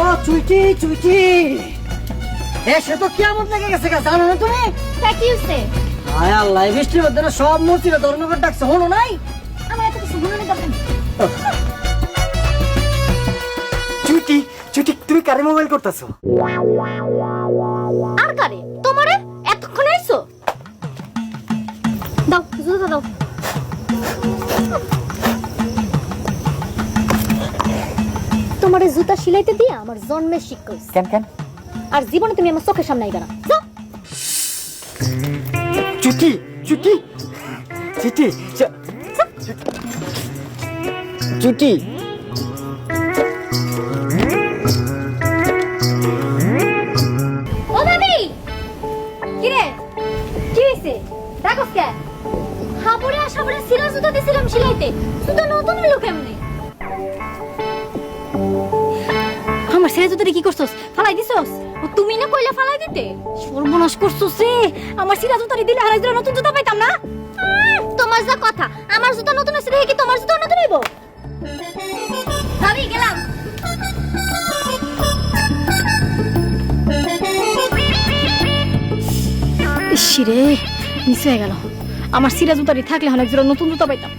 ও চুইটি চুইটি এসে তো কেমন লেগে গেছে জানো না তুমি? কি হইছে? হায় আল্লাহ, বৃষ্টির মধ্যে না সব মূর্তিরা ধর্মঘট ডাকছে, হলো নাই? আমার এত কিছু মনে নেই। চুইটি চুইটি তুমি কারে মোবাইল করতেছো? আর কারে? তোমারে এতক্ষণ আইছো? দাও জুতা দাও। তোমারে জুতা সিলাইতে দিয়া আমার জন্মের শিক্ষা হইছে। কেন কেন? আর জীবনে তুমি আমার চোখের সামনে আইবা না। যাও। চুইটি চুইটি চুইটি চুইটি ও ভাবি, কি রে? কি হইছে? ডাকস কে? হাবুরে আসাবুরে সিলা জুতা দিছিলাম সিলাইতে, জুতা নতুন হলো কেমনে? আমার ছেলে জুতাটা কি করছস? ফালাই দিছস? ও তুমি না কইলা ফালাই দিতে? সর্বনাশ করছস রে। আমার সিলা জুতাটা দিলে আর একজোড়া নতুন জুতা পাইতাম না। তোমার যা কথা, আমার জুতা নতুন আছে দেখে কি তোমার জুতা নতুন হইব? ভাবি গেলাম। ইসিরে মিস হয়ে গেল। আমার সিরা জুতারি থাকলে হলে একজোড়া নতুন জুতা পাইতাম।